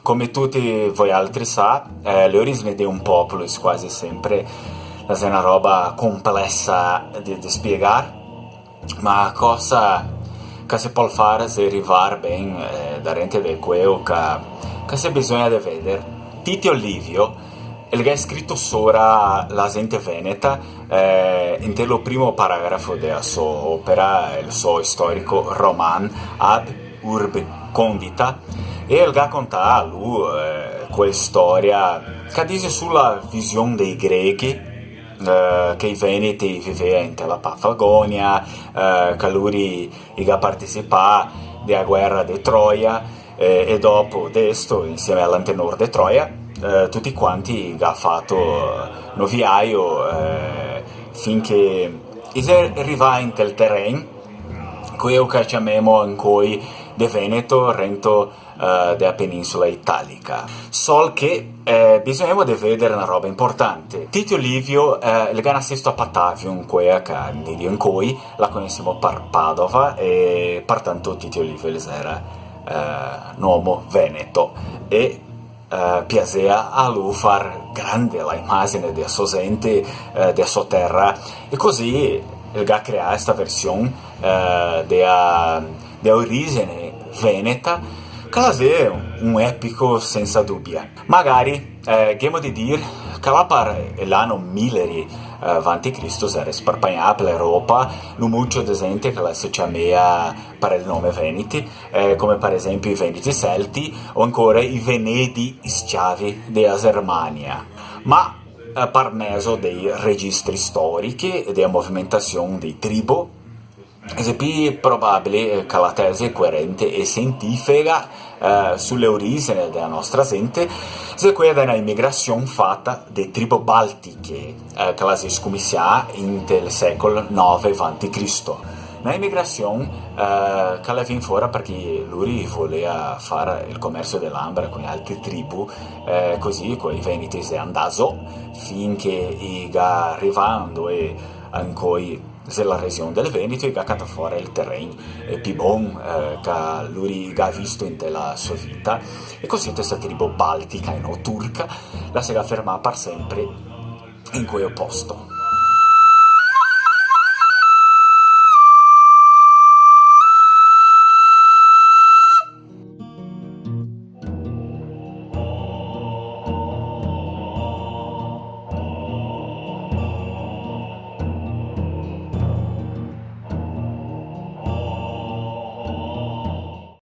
Come tutti voi altri sa, le origini di un popolo è quasi sempre una roba complessa di spiegare, ma cosa che si può fare se arrivare ben da rente di quello che si bisogna di vedere. Tito Livio, il che è scritto sopra la gente veneta, in lo primo paragrafo della sua opera, il suo storico roman Ad Urbe Condita, e il che conta a lui quella storia che dice sulla visione dei greci, che i veneti vivevano in la Paflagonia, che lui ha partecipato alla guerra di Troia, e dopo questo, insieme all'Antenor di Troia, tutti quanti ha fatto noviaio finché si arriva in quel terreno, quello che chiamiamo ancora de Veneto, rento della penisola italica. Sol che bisogna di vedere una roba importante. Tito Livio il gana sesto a Patavium, quella che di Ancoi la conosciamo per Padova, e pertanto Tito Livio era un uomo veneto e piaceva a lui far grande la immagine della sua gente, della sua terra, e così il ga crea questa versione della origine veneta, che la è un epico senza dubbio. Magari abbiamo di dire che la per l'anno 1000 avanti Cristo era sparpagnata per l'Europa un mucchio di gente che la si chiamava per il nome Veneti, come per esempio i Veneti Celti o ancora i Venedi schiavi della Germania. Ma per mezzo dei registri storici e della movimentazione dei tribù, è più probabile che la tesi coerente e scientifica sulle origini della nostra gente sia quella di un'immigrazione fatta da tribù baltiche che la si scommessa nel secolo 9 a.C. Un'immigrazione che la viene fuori perché lui voleva fare il commercio dell'ambra con altre tribù, così con i veneti si è andato finché arrivando e ancora la regione del Veneto e ha cattato fuori il terreno più buono che lui ha visto in la sua vita, e così questa tribù baltica e non turca la si è fermata per sempre in quel posto.